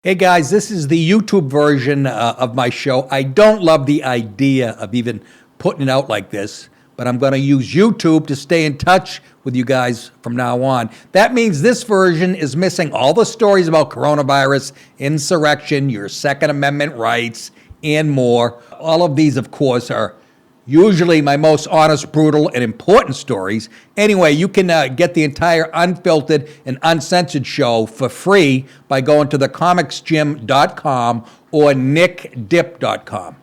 Hey guys, this is the YouTube version of my show. I don't love the idea of even putting it out like this, but I'm going to use YouTube to stay in touch with you guys from now on. That means this version is missing all the stories about coronavirus, insurrection, your Second Amendment rights, and more. All of these, of course, are usually my most honest, brutal, and important stories. Anyway, you can get the entire unfiltered and uncensored show for free by going to thecomicsgym.com or nickdip.com.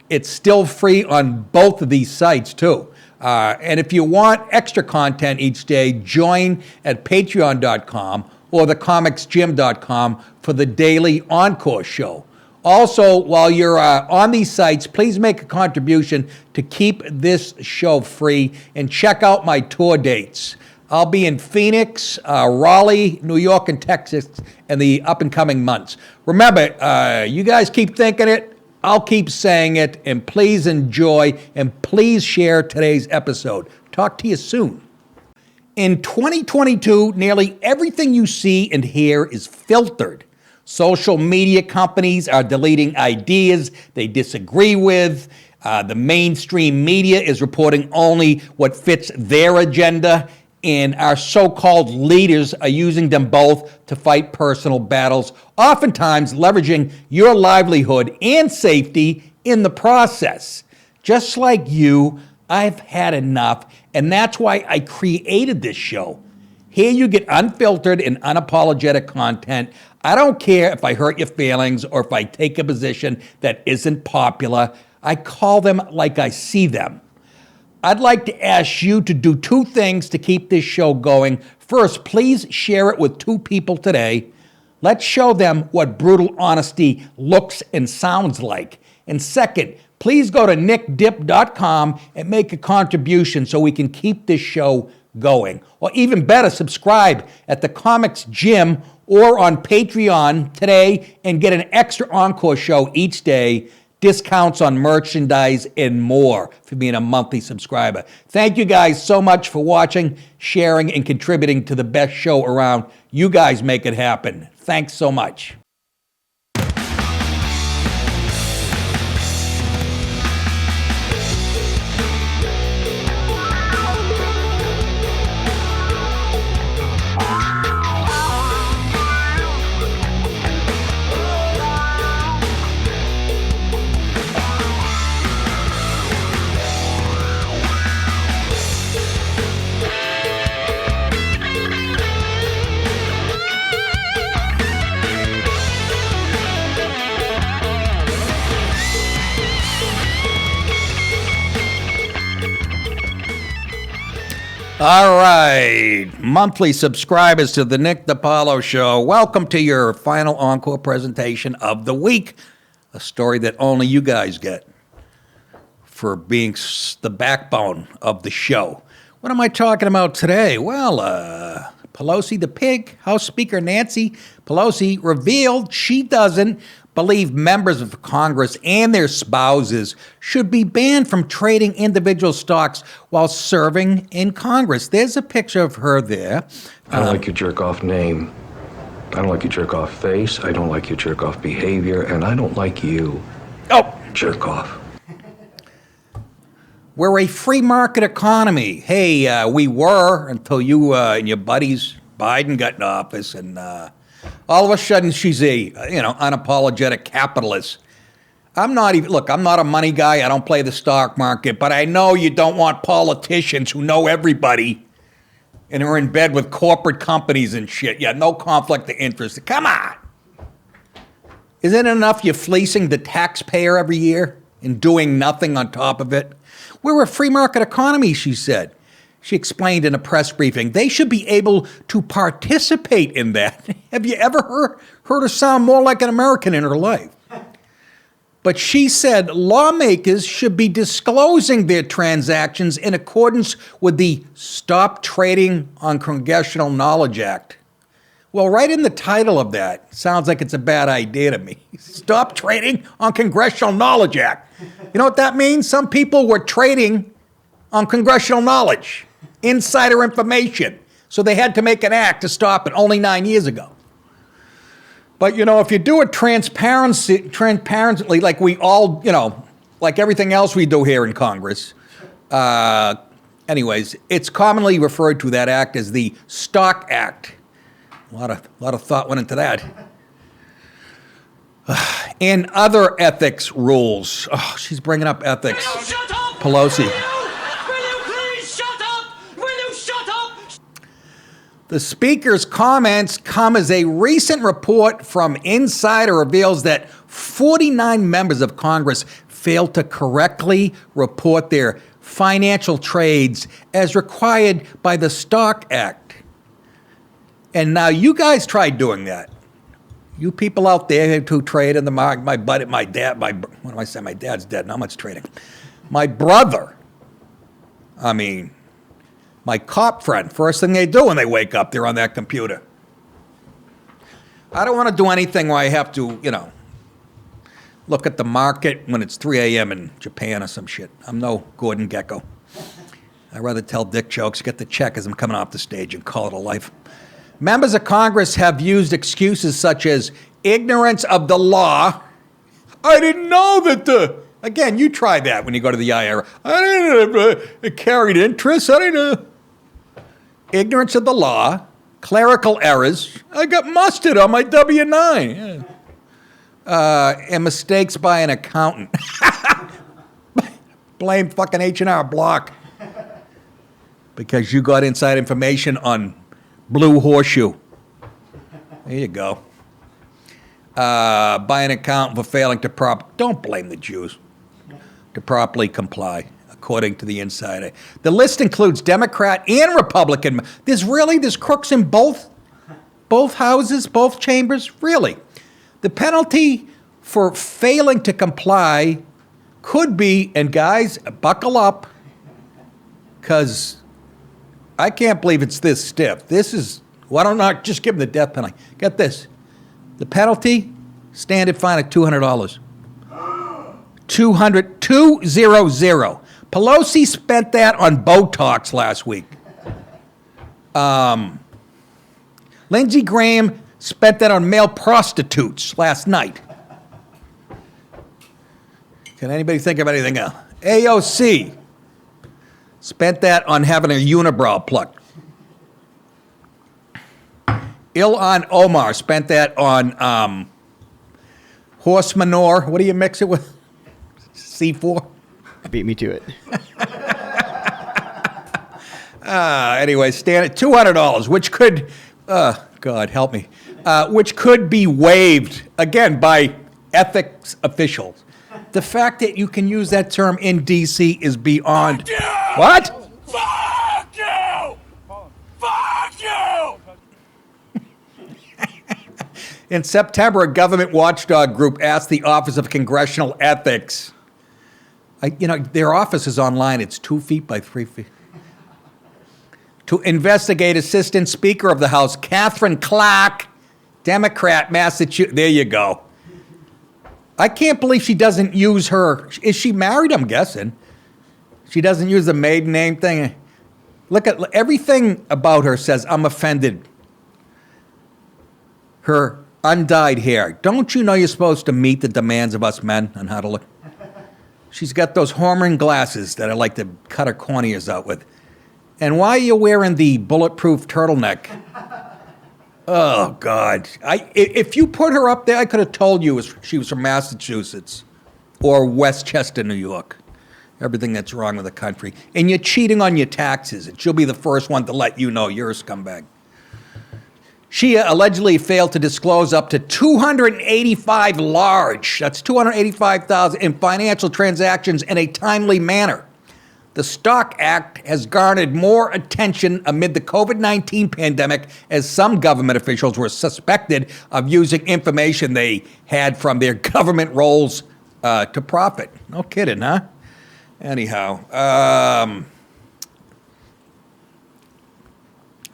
It's still free on both of these sites, too. And if you want extra content each day, join at patreon.com or thecomicsgym.com for the daily Encore show. Also, while you're on these sites, please make a contribution to keep this show free and check out my tour dates. I'll be in Phoenix, Raleigh, New York, and Texas in the up-and-coming months. Remember, you guys keep thinking it, I'll keep saying it, and please enjoy and please share today's episode. Talk to you soon. In 2022, nearly everything you see and hear is filtered. Social media companies are deleting ideas they disagree with. The mainstream media is reporting only what fits their agenda, and our so-called leaders are using them both to fight personal battles, oftentimes leveraging your livelihood and safety in the process. Just like you, I've had enough, and that's why I created this show. Here you get unfiltered and unapologetic content. I don't care if I hurt your feelings or if I take a position that isn't popular. I call them like I see them. I'd like to ask you to do two things to keep this show going. First, please share it with two people today. Let's show them what brutal honesty looks and sounds like. And second, please go to nickdip.com and make a contribution so we can keep this show going. Or even better, subscribe at the Comics Gym or on Patreon today and get an extra Encore show each day, discounts on merchandise, and more for being a monthly subscriber. Thank you guys so much for watching, sharing, and contributing to the best show around. You guys make it happen. Thanks so much. All right, monthly subscribers to the Nick DiPaolo Show, welcome to your final Encore presentation of the week, a story that only you guys get for being the backbone of the show. What am I talking about today? Well, Pelosi the pig, House Speaker Nancy Pelosi revealed she doesn't believe members of Congress and their spouses should be banned from trading individual stocks while serving in Congress. There's a picture of her there. I don't like your jerk-off name. I don't like your jerk-off face. I don't like your jerk-off behavior. And I don't like you. Oh, jerk-off. We're a free market economy. Hey, we were until you and your buddies Biden got in office, and all of a sudden she's a unapologetic capitalist. I'm not a money guy. I don't play the stock market, but I know you don't want politicians who know everybody and are in bed with corporate companies and shit. Yeah, no conflict of interest. Come on. Isn't it enough you're fleecing the taxpayer every year and doing nothing on top of it? We're a free market economy, she said. She explained in a press briefing, they should be able to participate in that. Have you ever heard her sound more like an American in her life? But she said lawmakers should be disclosing their transactions in accordance with the Stop Trading on Congressional Knowledge Act. Well, right in the title of that, sounds like it's a bad idea to me. Stop Trading on Congressional Knowledge Act. You know what that means? Some people were trading on congressional knowledge, insider information. So they had to make an act to stop it only 9 years ago. But, if you do it transparently, like we all, like everything else we do here in Congress, anyways, it's commonly referred to, that act, as the Stock Act. A lot of thought went into that. And other ethics rules. Oh, she's bringing up ethics. Will you shut up? Pelosi. Will you please shut up? Will you shut up? The Speaker's comments come as a recent report from Insider reveals that 49 members of Congress failed to correctly report their financial trades as required by the Stock Act. And now you guys tried doing that. You people out there who trade in the market, my dad's dead, not much trading. My brother, my cop friend, first thing they do when they wake up, they're on that computer. I don't want to do anything where I have to, look at the market when it's 3 a.m. in Japan or some shit. I'm no Gordon Gekko. I'd rather tell dick jokes, get the check as I'm coming off the stage, and call it a life. Members of Congress have used excuses such as ignorance of the law. I didn't know that again, you try that when you go to the IRS. I didn't know it carried interest. I didn't know. Ignorance of the law, clerical errors. I got mustard on my W-9. And mistakes by an accountant. Blame fucking H&R Block. Because you got inside information on Blue Horseshoe. There you go. By an accountant for failing to don't blame the Jews. To properly comply, according to the Insider. The list includes Democrat and Republican. There's crooks in both houses, both chambers? Really? The penalty for failing to comply could be, and guys, buckle up, because I can't believe it's this stiff. Why don't I just give them the death penalty? Get this. The penalty, standard fine of $200. 200. Pelosi spent that on Botox last week. Lindsey Graham spent that on male prostitutes last night. Can anybody think of anything else? AOC spent that on having a unibrow plucked. Ilhan Omar spent that on horse manure. What do you mix it with? C4? Beat me to it. Anyway, stand at $200, which could, God help me, which could be waived, again, by ethics officials. The fact that you can use that term in D.C. is beyond. Fuck you! What? Fuck you! Fuck you! In September, a government watchdog group asked the Office of Congressional Ethics. Their office is online. It's 2 feet by 3 feet. To investigate Assistant Speaker of the House, Catherine Clark, Democrat, Massachusetts. There you go. I can't believe she doesn't use her. Is she married? I'm guessing. She doesn't use the maiden name thing. Look at everything about her says, I'm offended. Her undyed hair. Don't you know you're supposed to meet the demands of us men on how to look? She's got those Horman glasses that I like to cut her corneas out with. And why are you wearing the bulletproof turtleneck? Oh, God. If you put her up there, I could have told you she was from Massachusetts or Westchester, New York. Everything that's wrong with the country. And you're cheating on your taxes, and she'll be the first one to let you know you're a scumbag. She allegedly failed to disclose up to 285 that's 285,000 in financial transactions in a timely manner. The Stock Act has garnered more attention amid the COVID-19 pandemic as some government officials were suspected of using information they had from their government roles to profit. No kidding, huh? Anyhow,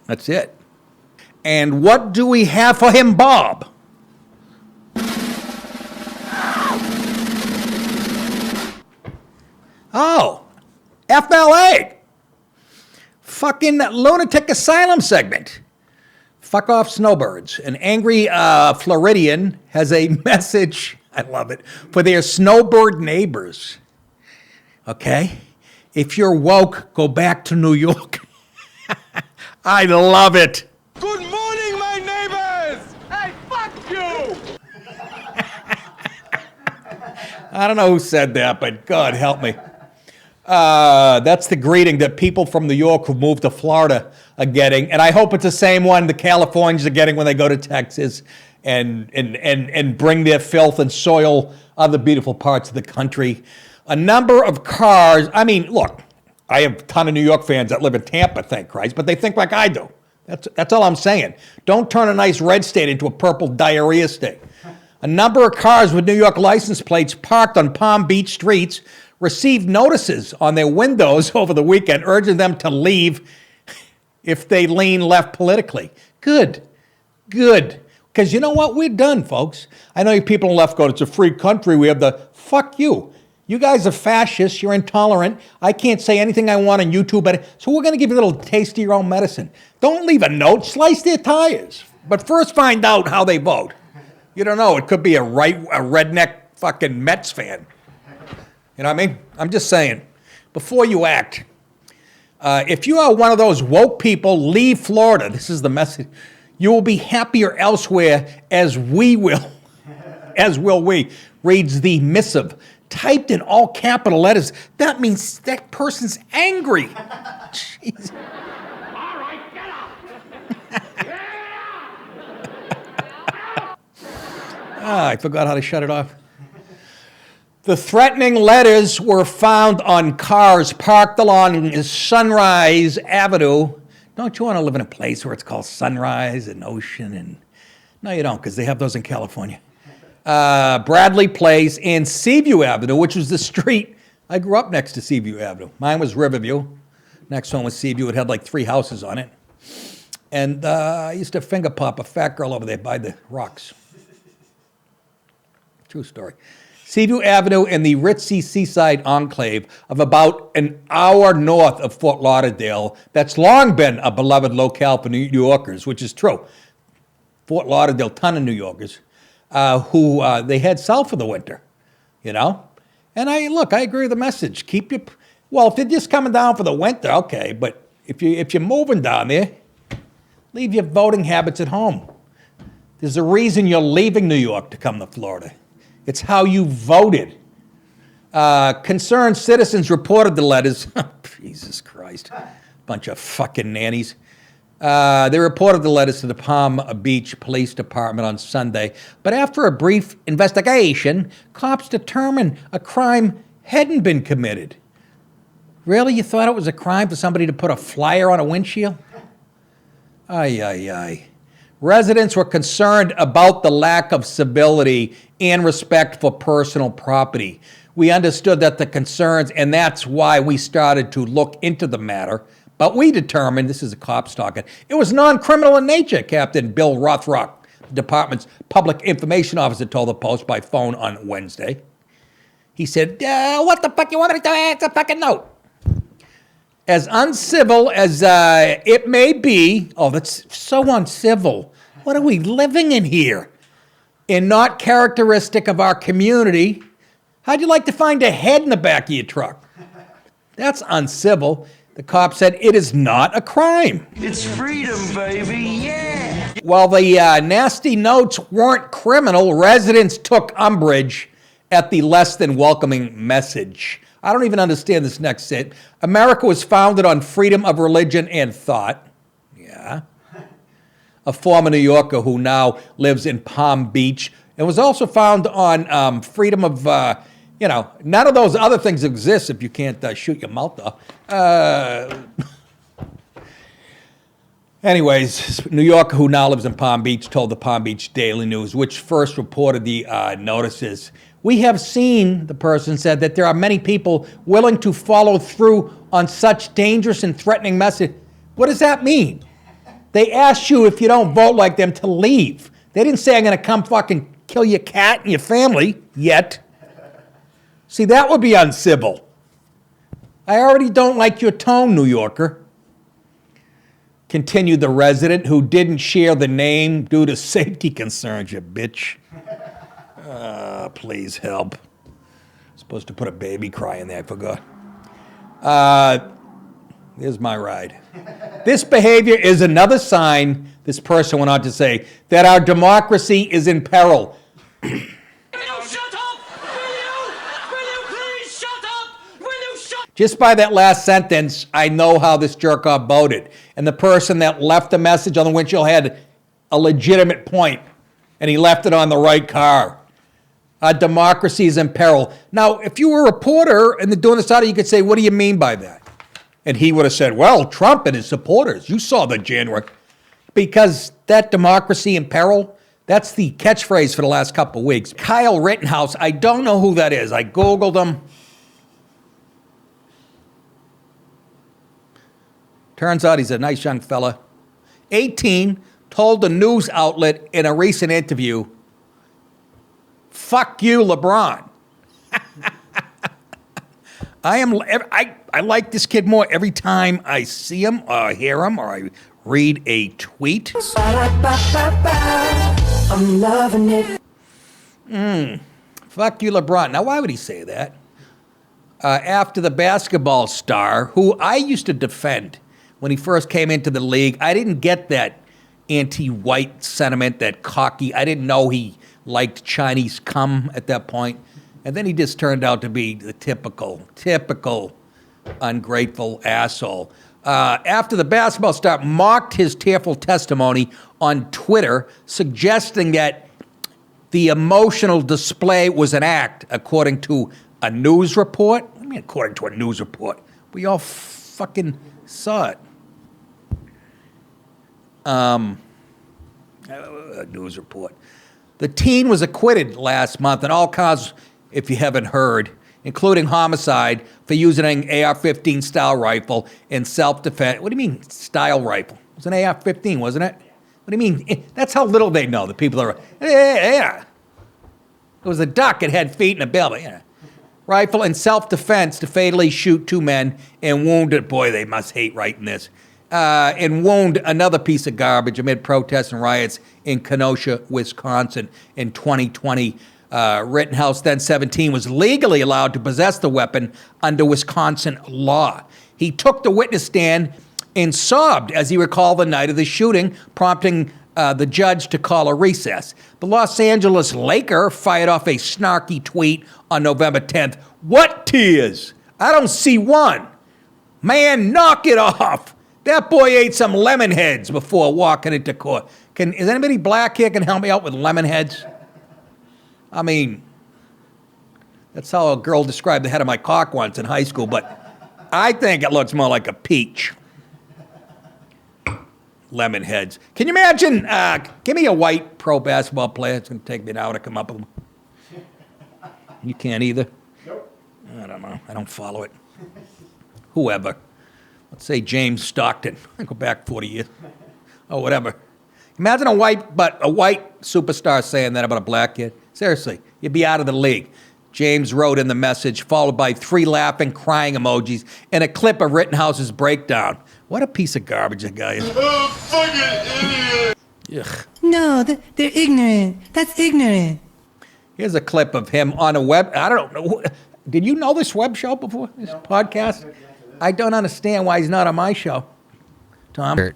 that's it. And what do we have for him, Bob? Oh, FLA. Fucking lunatic asylum segment. Fuck off snowbirds. An angry Floridian has a message, I love it, for their snowbird neighbors. Okay? If you're woke, go back to New York. I love it. Good morning, my neighbors! Hey, fuck you! I don't know who said that, but God help me. That's the greeting that people from New York who moved to Florida are getting, and I hope it's the same one the Californians are getting when they go to Texas and bring their filth and soil other beautiful parts of the country. A number of cars, I mean, look, I have a ton of New York fans that live in Tampa, thank Christ, but they think like I do. That's all I'm saying. Don't turn a nice red state into a purple diarrhea state. A number of cars with New York license plates parked on Palm Beach streets received notices on their windows over the weekend urging them to leave if they lean left politically. Good. Because you know what? We're done, folks. I know you people on the left go, it's a free country. We have the, fuck you. You guys are fascists. You're intolerant. I can't say anything I want on YouTube. So we're going to give you a little taste of your own medicine. Don't leave a note. Slice their tires. But first find out how they vote. You don't know. It could be a redneck fucking Mets fan. You know what I mean? I'm just saying. Before you act, if you are one of those woke people, leave Florida. This is the message. You will be happier elsewhere, as we will. As will we. Reads the missive. Typed in all capital letters. That means that person's angry. Jeez. All right, get up! I forgot how to shut it off. The threatening letters were found on cars parked along Sunrise Avenue. Don't you want to live in a place where it's called Sunrise and Ocean? And no, you don't, because they have those in California. Bradley Place and Seaview Avenue, which was the street. I grew up next to Seaview Avenue. Mine was Riverview. Next one was Seaview. It had like 3 houses on it. And I used to finger pop a fat girl over there by the rocks. True story. Seaview Avenue and the ritzy seaside enclave of about an hour north of Fort Lauderdale that's long been a beloved locale for New Yorkers, which is true. Fort Lauderdale, ton of New Yorkers, who they head south for the winter, you know? And I agree with the message. Well, if you're just coming down for the winter, okay, but if you're moving down there, leave your voting habits at home. There's a reason you're leaving New York to come to Florida. It's how you voted. Concerned citizens reported the letters. Jesus Christ. Bunch of fucking nannies. They reported the letters to the Palm Beach Police Department on Sunday. But after a brief investigation, cops determined a crime hadn't been committed. Really? You thought it was a crime for somebody to put a flyer on a windshield? Ay. Residents were concerned about the lack of civility and respect for personal property. We understood that the concerns, and that's why we started to look into the matter. But we determined, this is a cop talking, it was non-criminal in nature, Captain Bill Rothrock, the department's public information officer, told the Post by phone on Wednesday. He said, what the fuck you want me to do? It's a fucking note. As uncivil as it may be, that's so uncivil. What are we living in here? And not characteristic of our community. How'd you like to find a head in the back of your truck? That's uncivil. The cop said it is not a crime. It's freedom, baby, yeah! While the nasty notes weren't criminal, residents took umbrage at the less than welcoming message. I don't even understand this next set. America was founded on freedom of religion and thought. Yeah. A former New Yorker who now lives in Palm Beach and was also found on freedom of, none of those other things exist if you can't shoot your mouth off. Anyways, New Yorker who now lives in Palm Beach told the Palm Beach Daily News, which first reported the notices. We have seen, the person said, that there are many people willing to follow through on such dangerous and threatening message. What does that mean? They asked you, if you don't vote like them, to leave. They didn't say, I'm going to come fucking kill your cat and your family yet. See, that would be uncivil. I already don't like your tone, New Yorker. Continued the resident who didn't share the name due to safety concerns, you bitch. Please help. Supposed to put a baby cry in there, I forgot. Here's my ride. This behavior is another sign, this person went on to say, that our democracy is in peril. Will you shut up? Will you please shut up? Will you shut Just by that last sentence, I know how this jerk-off voted. And the person that left the message on the windshield had a legitimate point, and he left it on the right car. Our democracy is in peril. Now, if you were a reporter and doing this out, you could say, what do you mean by that? And he would have said, well, Trump and his supporters, you saw the January. Because that democracy in peril, that's the catchphrase for the last couple of weeks. Kyle Rittenhouse, I don't know who that is. I Googled him. Turns out he's a nice young fella. 18, told the news outlet in a recent interview, fuck you, LeBron. I like this kid more every time I see him or hear him or I read a tweet. I'm loving it. Fuck you, LeBron. Now, why would he say that? After the basketball star, who I used to defend when he first came into the league, I didn't get that anti-white sentiment, that cocky. I didn't know he liked Chinese cum at that point. And then he just turned out to be the typical ungrateful asshole. After the basketball star mocked his tearful testimony on Twitter, suggesting that the emotional display was an act, according to a news report. What do you mean, according to a news report? We all fucking saw it. A news report. The teen was acquitted last month on all counts, if you haven't heard, including homicide for using an AR-15 style rifle in self-defense. What do you mean style rifle? It was an AR-15, wasn't it? What do you mean? That's how little they know, the people that are, yeah. It was a duck, it had feet and a bill, but yeah. Rifle in self-defense to fatally shoot 2 men and wounded, boy, they must hate writing this, and wound another piece of garbage amid protests and riots in Kenosha, Wisconsin in 2020. Rittenhouse, then 17, was legally allowed to possess the weapon under Wisconsin law. He took the witness stand and sobbed as he recalled the night of the shooting, prompting the judge to call a recess. The Los Angeles Laker fired off a snarky tweet on November 10th. What tears? I don't see one. Man, knock it off. That boy ate some lemon heads before walking into court. Is anybody black here can help me out with lemon heads? I mean, that's how a girl described the head of my cock once in high school, but I think it looks more like a peach. Lemon heads. Can you imagine, give me a white pro basketball player. It's going to take me an hour to come up with them. You can't either? Nope. I don't know. I don't follow it. Whoever. Let's say James Stockton. I go back 40 years. Or whatever. Imagine a white superstar saying that about a black kid. Seriously, you'd be out of the league. James wrote in the message, followed by 3 laughing, crying emojis, and a clip of Rittenhouse's breakdown. What a piece of garbage that guy is. Oh, fucking idiot. Ugh. No, they're ignorant. That's ignorant. Here's a clip of him on a web. I don't know. Did you know this web show before? This podcast? I don't understand why he's not on my show. Tom?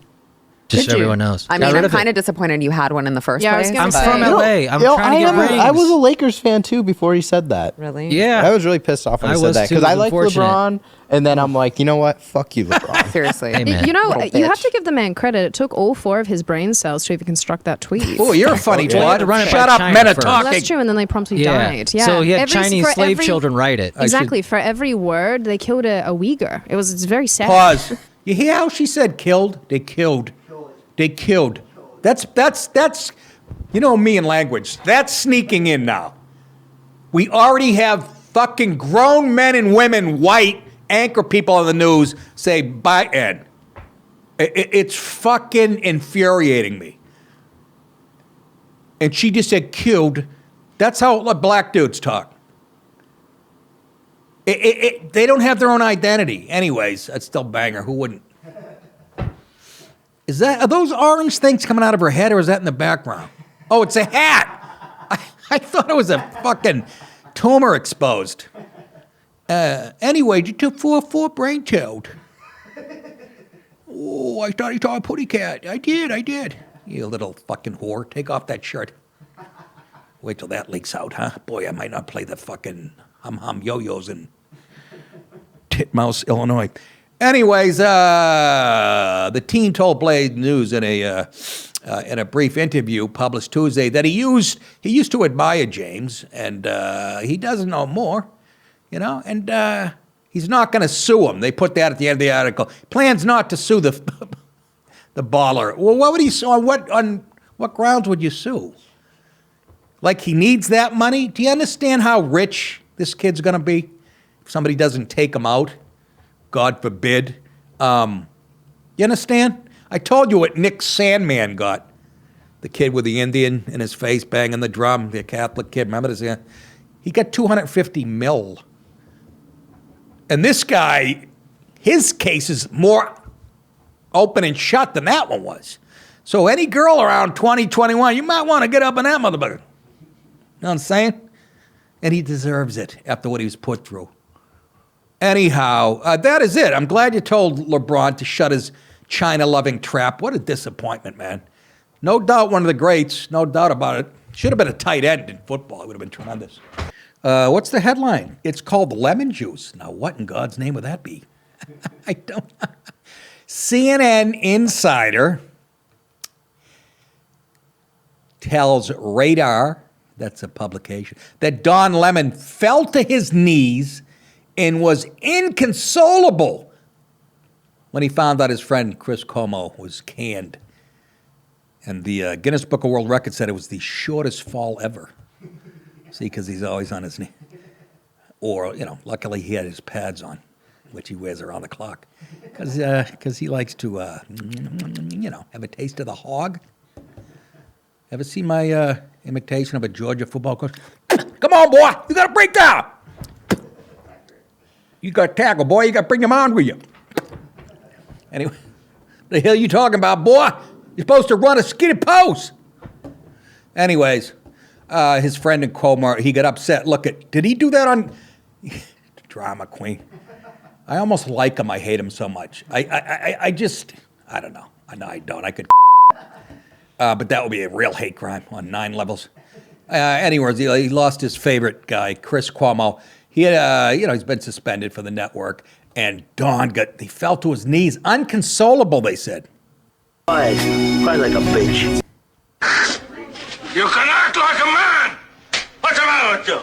Just so everyone knows. I mean, I'm kind of disappointed you had one in the first place. I'm from LA. I'm trying to get rings. I was a Lakers fan too before he said that. Really? Yeah. I was really pissed off when he said that because I like LeBron, and then I'm like, you know what? Fuck you, LeBron. Seriously. Hey, man. You know, Little you have bitch. to give the man credit. It took all 4 of his brain cells to even construct that tweet. Oh, you're a funny Well, you had twat. to run it by Shut up, China men are first. Well, talking. that's true, and then they promptly died. Yeah. So he had Every- Chinese for slave every- children write it. Exactly. For every word, they killed a Uyghur. It's very sad. Pause. You hear how she said killed? They killed. They killed. That's, you know me and language. That's sneaking in now. We already have fucking grown men and women, white, anchor people on the news say, bye, Ed. It's fucking infuriating me. And she just said killed. That's how black dudes talk. They don't have their own identity. Anyways, that's still banger. Who wouldn't? Are those orange things coming out of her head, or is that in the background? Oh, it's a hat. I thought it was a fucking tumor exposed. Anyway, you took 4 brain child. Oh, I thought he saw a putty cat. I did. You little fucking whore. Take off that shirt. Wait till that leaks out, huh? Boy, I might not play the fucking hum yo-yos in Titmouse, Illinois. Anyways, the teen told Blaze News in a brief interview published Tuesday that he used to admire James, and he doesn't know more, and he's not going to sue him. They put that at the end of the article. Plans not to sue the baller. Well, what would he sue? On what grounds would you sue? Like he needs that money? Do you understand how rich this kid's going to be if somebody doesn't take him out? God forbid. You understand? I told you what Nick Sandman got. The kid with the Indian in his face banging the drum, the Catholic kid. Remember this? He got $250 million. And this guy, his case is more open and shut than that one was. So any girl around 20, 21, you might want to get up in that motherfucker. You know what I'm saying? And he deserves it after what he was put through. Anyhow, that is it. I'm glad you told LeBron to shut his China-loving trap. What a disappointment, man. No doubt one of the greats, no doubt about it. Should have been a tight end in football. It would have been tremendous. What's the headline? It's called Lemon Juice. Now, what in God's name would that be? I don't know. CNN insider tells Radar, that's a publication, that Don Lemon fell to his knees and was inconsolable when he found out his friend Chris Cuomo was canned. And the Guinness Book of World Records said it was the shortest fall ever. See, because he's always on his knee. Or, luckily he had his pads on, which he wears around the clock. Because he likes to, have a taste of the hog. Ever see my imitation of a Georgia football coach? Come on, boy, you got to break down. You got to tackle, boy. You got to bring your mind with you. Anyway, the hell you talking about, boy? You're supposed to run a skinny post. Anyways, his friend in Cuomo, he got upset. Did he do that on drama queen? I almost like him. I hate him so much. I don't know. I don't. I could. But that would be a real hate crime on 9 levels. Anyways, he lost his favorite guy, Chris Cuomo. He had, he's been suspended for the network. And Don he fell to his knees, unconsolable, they said. Cry like a bitch. You can act like a man. What's the matter with you?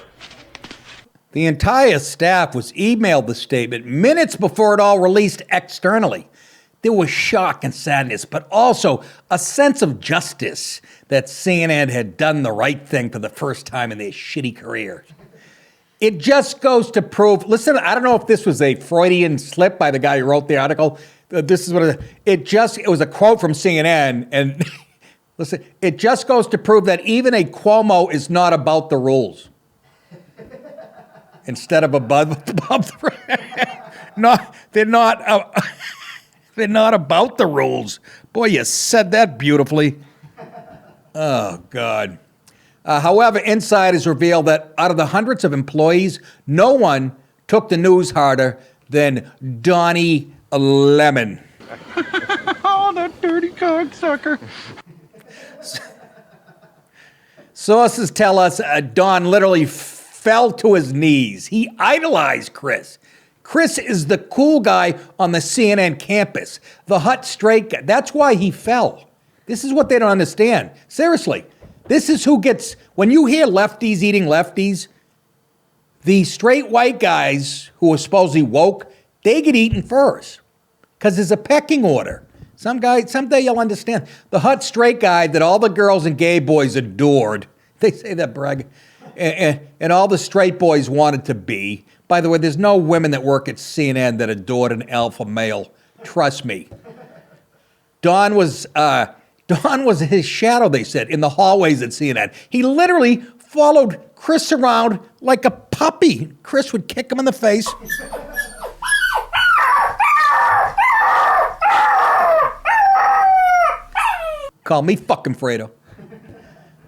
The entire staff was emailed the statement minutes before it all released externally. There was shock and sadness, but also a sense of justice that CNN had done the right thing for the first time in their shitty career. It just goes to prove, listen, I don't know if this was a Freudian slip by the guy who wrote the article. This is what it was a quote from CNN, and listen, it just goes to prove that even a Cuomo is not about the rules. Instead of above they're not about the rules. Boy, you said that beautifully. Oh, God. However, insiders reveal that out of the hundreds of employees, no one took the news harder than Donnie Lemon. Oh, that dirty cocksucker. Sources tell us Don literally fell to his knees. He idolized Chris. Chris is the cool guy on the CNN campus, the hot straight guy. That's why he fell. This is what they don't understand. Seriously, this is who gets, when you hear lefties eating lefties, the straight white guys who are supposedly woke, they get eaten first because there's a pecking order. Someday you'll understand. The hot straight guy that all the girls and gay boys adored, they say that brag, and all the straight boys wanted to be. By the way, there's no women that work at CNN that adored an alpha male. Trust me. Don was his shadow, they said, in the hallways at CNN. He literally followed Chris around like a puppy. Chris would kick him in the face. Call me fucking Fredo.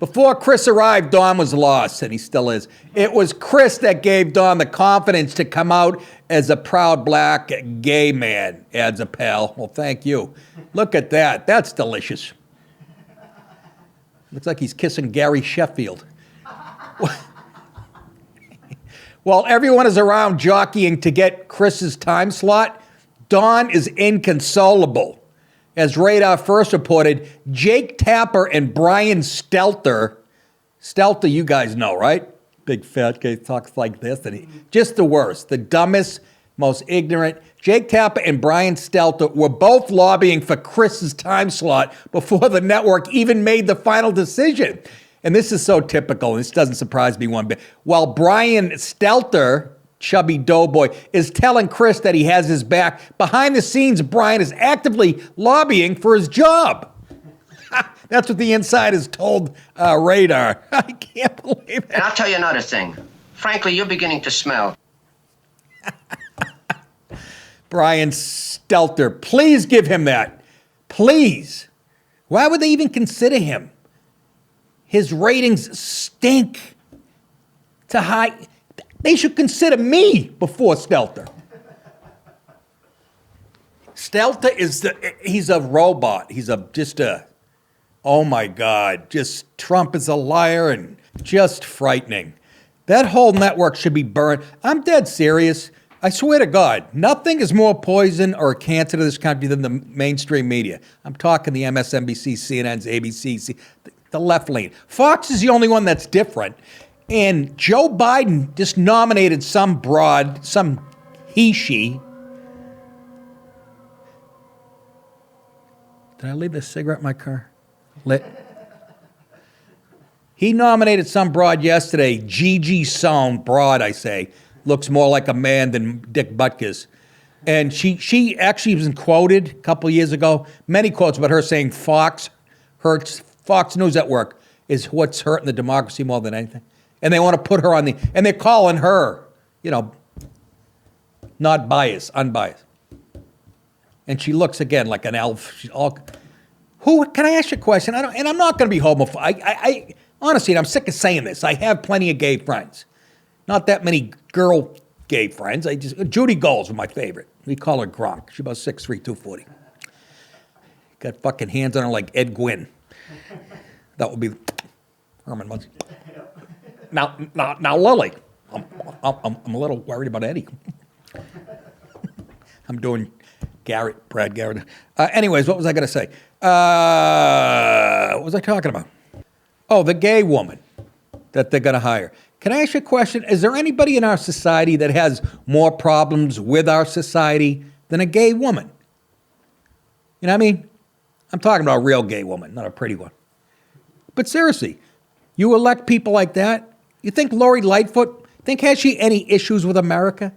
Before Chris arrived, Don was lost, and he still is. It was Chris that gave Don the confidence to come out as a proud black gay man, adds a pal. Well, thank you. Look at that. That's delicious. Looks like he's kissing Gary Sheffield. While everyone is around jockeying to get Chris's time slot, Don is inconsolable. As Radar first reported, Jake Tapper and Brian Stelter, you guys know, right? Big fat guy talks like this, and just the worst, the dumbest, most ignorant. Jake Tapper and Brian Stelter were both lobbying for Chris's time slot before the network even made the final decision. And this is so typical, and this doesn't surprise me one bit. While Brian Stelter, chubby doughboy, is telling Chris that he has his back, behind the scenes, Brian is actively lobbying for his job. That's what the insiders told Radar. I can't believe it. And I'll tell you another thing. Frankly, you're beginning to smell. Brian Stelter, please give him that. Please. Why would they even consider him? His ratings stink to high. They should consider me before Stelter. Stelter he's a robot. He's oh my God, Trump is a liar and just frightening. That whole network should be burned. I'm dead serious. I swear to God, nothing is more poison or a cancer to this country than the mainstream media. I'm talking the MSNBC, CNN's, ABC, the left lean. Fox is the only one that's different. And Joe Biden just nominated some broad, some she. Did I leave the cigarette in my car? Lit. He nominated some broad yesterday, Gigi Sohn, broad, I say. Looks more like a man than Dick Butkus. And she actually was quoted a couple years ago, many quotes about her saying Fox News Network is what's hurting the democracy more than anything. And they want to put her on and they're calling her, not biased, unbiased. And she looks again like an elf. She's all, can I ask you a question? And I'm not going to be homophobic. I honestly, and I'm sick of saying this. I have plenty of gay friends. Not that many girl gay friends. Judy Gold's was my favorite. We call her Gronk. She's about 6'3", 240. Got fucking hands on her like Ed Gwynn. That would be Herman Munson. Now, Lily, I'm a little worried about Eddie. I'm doing Brad Garrett. Anyways, what was I going to say? What was I talking about? Oh, the gay woman that they're going to hire. Can I ask you a question? Is there anybody in our society that has more problems with our society than a gay woman? You know what I mean? I'm talking about a real gay woman, not a pretty one. But seriously, you elect people like that? You think Lori Lightfoot, has she any issues with America?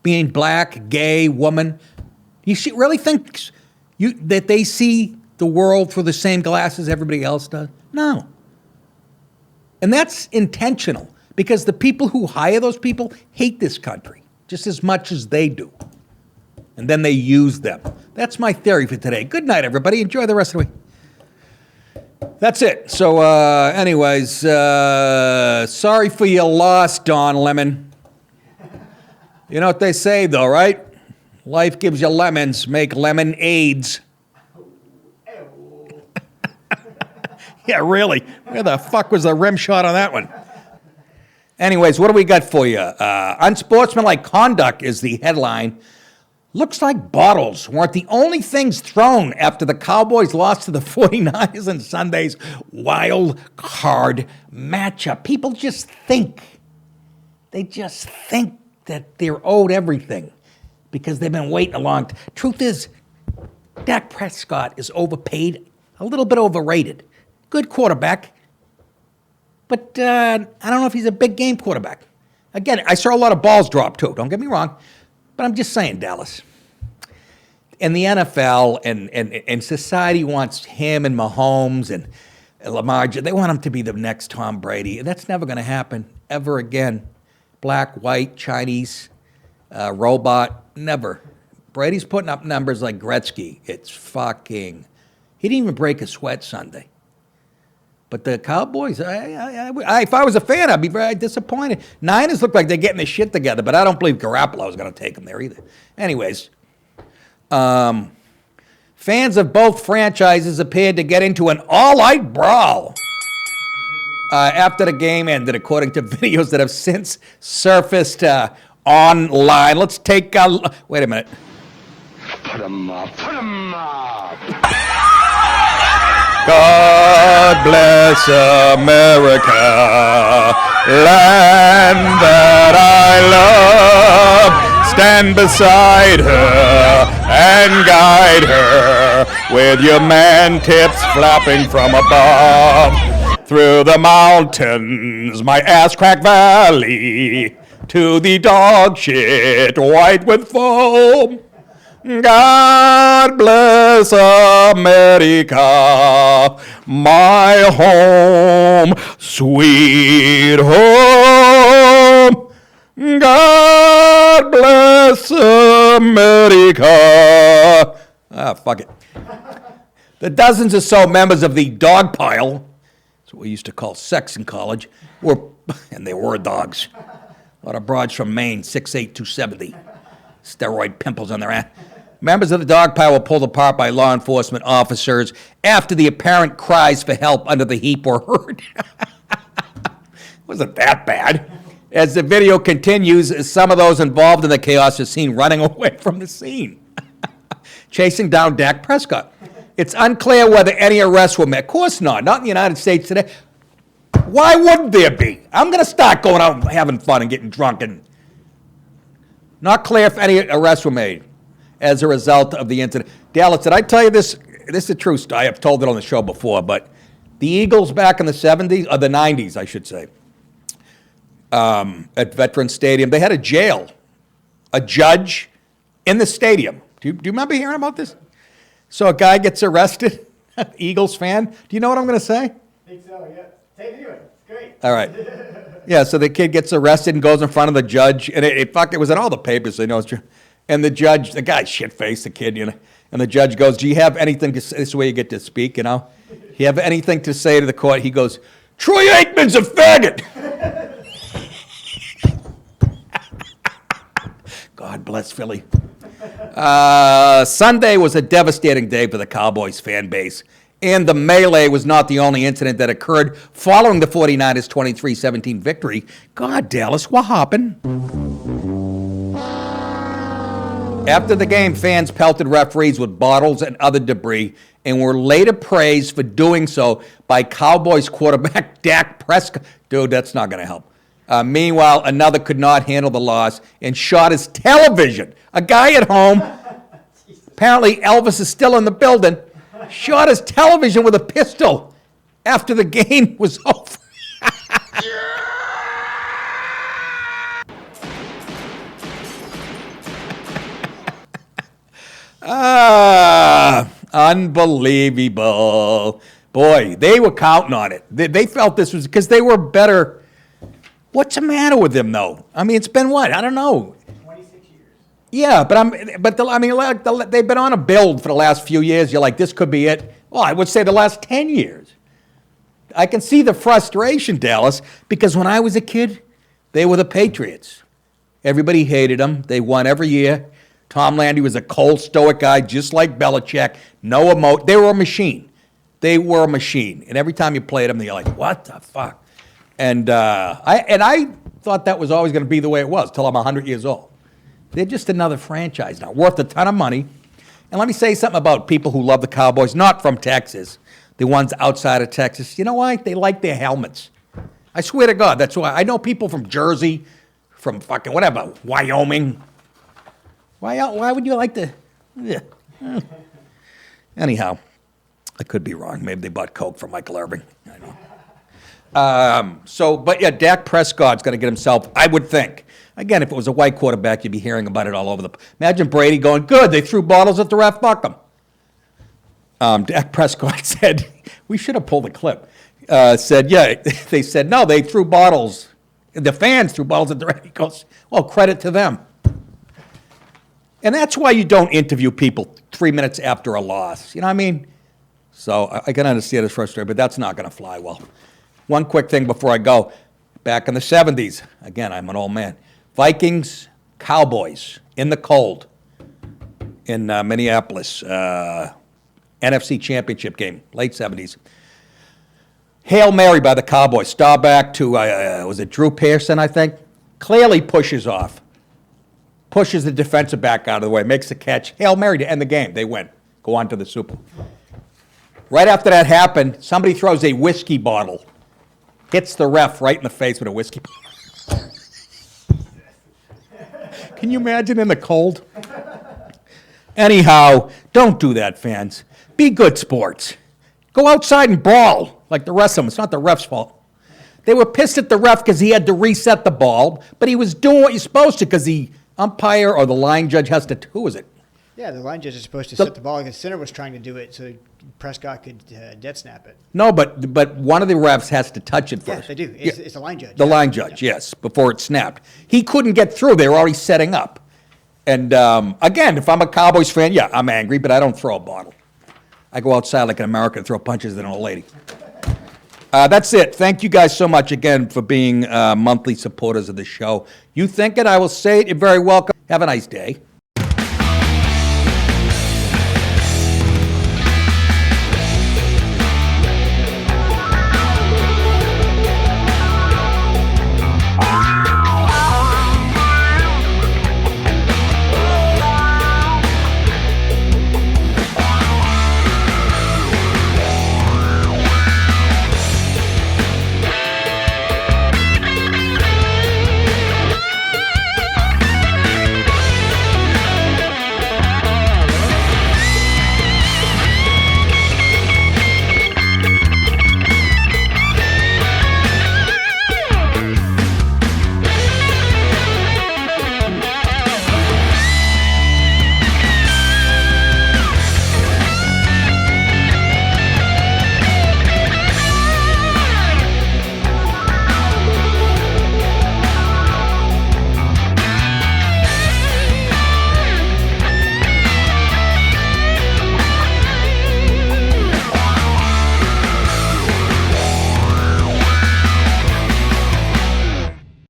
Being black, gay, woman? She really thinks that they see the world through the same glasses everybody else does? No. And that's intentional because the people who hire those people hate this country just as much as they do. And then they use them. That's my theory for today. Good night, everybody. Enjoy the rest of the week. That's it. So, anyways, sorry for your loss, Don Lemon. You know what they say, though, right? Life gives you lemons, make lemonades. Yeah, really. Where the fuck was the rim shot on that one? Anyways, what do we got for you? Unsportsmanlike conduct is the headline. Looks like bottles weren't the only things thrown after the Cowboys lost to the 49ers in Sunday's wild card matchup. People just think. They just think that they're owed everything because they've been waiting a long time. Truth is, Dak Prescott is overpaid, a little bit overrated. Good quarterback, but I don't know if he's a big game quarterback. Again, I saw a lot of balls drop too, don't get me wrong, but I'm just saying, Dallas. And the NFL and society wants him and Mahomes and Lamar. They want him to be the next Tom Brady. And that's never going to happen ever again. Black, white, Chinese, robot, never. Brady's putting up numbers like Gretzky. It's fucking He didn't even break a sweat Sunday. But the Cowboys, if I was a fan, I'd be very disappointed. Niners look like they're getting their shit together, but I don't believe Garoppolo is going to take them there either. Anyways, fans of both franchises appeared to get into an all-out brawl after the game ended, according to videos that have since surfaced online. Let's take a... Wait a minute. Put 'em up. Put 'em up. God bless America, land that I love. Stand beside her and guide her with your man tips flapping from above. Through the mountains, my ass crack valley, to the dog shit white with foam. God bless America, my home, sweet home. God bless America. Fuck it. The dozens or so members of the dog pile, that's what we used to call sex in college, and they were dogs. A lot of broads from Maine, 6'8", 270. Steroid pimples on their ass. Members of the dog pile were pulled apart by law enforcement officers after the apparent cries for help under the heap were heard. Wasn't that bad. As the video continues, some of those involved in the chaos are seen running away from the scene, chasing down Dak Prescott. It's unclear whether any arrests were made. Of course not in the United States today. Why wouldn't there be? I'm going to start going out and having fun and getting drunk. And not clear if any arrests were made as a result of the incident. Dallas, did I tell you this? This is a true story. I have told it on the show before, but the Eagles back in the 70s, or the 90s, I should say, at Veterans Stadium, they had a jail, a judge in the stadium. Do you remember hearing about this? So a guy gets arrested, Eagles fan. Do you know what I'm going to say? I think so, yeah. Take it anyway. It's great. All right. Yeah, so the kid gets arrested and goes in front of the judge, and it was in all the papers, so you know it's true. And the judge, the guy shit-faced, the kid, and the judge goes, do you have anything to say? This is where you get to speak, Do you have anything to say to the court? He goes, Troy Aikman's a faggot. God bless Philly. Sunday was a devastating day for the Cowboys fan base. And the melee was not the only incident that occurred following the 49ers' 23-17 victory. God, Dallas, what happened? After the game, fans pelted referees with bottles and other debris and were later praised for doing so by Cowboys quarterback Dak Prescott. Dude, that's not going to help. Meanwhile, another could not handle the loss and shot his television. A guy at home, apparently Elvis is still in the building, shot his television with a pistol after the game was over. Unbelievable. Boy, they were counting on it. They felt this was because they were better. What's the matter with them, though? I mean, it's been what? I don't know. 26 years. Yeah, they've been on a build for the last few years. You're like, this could be it. Well, I would say the last 10 years. I can see the frustration, Dallas, because when I was a kid, they were the Patriots. Everybody hated them. They won every year. Tom Landry was a cold, stoic guy, just like Belichick. No emotion. They were a machine. They were a machine. And every time you played them, you're like, what the fuck? And I thought that was always going to be the way it was till I'm 100 years old. They're just another franchise now, worth a ton of money. And let me say something about people who love the Cowboys, not from Texas, the ones outside of Texas. You know why? They like their helmets. I swear to God, that's why. I know people from Jersey, from fucking whatever, Wyoming. Why would you like to? Yeah. Anyhow, I could be wrong. Maybe they bought Coke from Michael Irving. I know. But yeah, Dak Prescott's going to get himself, I would think. Again, if it was a white quarterback, you'd be hearing about it all over Imagine Brady going, good, they threw bottles at the ref, fuck them. Dak Prescott said, we should have pulled the clip. They said, no, they threw bottles. The fans threw bottles at the ref. He goes, well, credit to them. And that's why you don't interview people 3 minutes after a loss. You know what I mean? So I can understand his frustration, but that's not going to fly well. One quick thing before I go. Back in the 70s, again, I'm an old man. Vikings, Cowboys in the cold in Minneapolis. NFC Championship game, late 70s. Hail Mary by the Cowboys. Starback to, was it Drew Pearson, I think? Clearly pushes off. Pushes the defensive back out of the way, makes the catch. Hail Mary to end the game. They win. Go on to the Super Bowl. Right after that happened, somebody throws a whiskey bottle. Hits the ref right in the face with a whiskey bottle. Can you imagine in the cold? Anyhow, don't do that, fans. Be good sports. Go outside and brawl like the rest of them. It's not the ref's fault. They were pissed at the ref because he had to reset the ball, but he was doing what you're supposed to because the umpire or the line judge has to. Who is it? Yeah, the line judge is supposed to set the ball. The center was trying to do it so Prescott could dead snap it. No, but one of the refs has to touch it first. Yeah, they do. It's a line judge. The line judge, yes, before it snapped. He couldn't get through. They were already setting up. And again, if I'm a Cowboys fan, yeah, I'm angry, but I don't throw a bottle. I go outside like an American and throw punches at an old lady. That's it. Thank you guys so much again for being monthly supporters of the show. You think it, I will say it. You're very welcome. Have a nice day.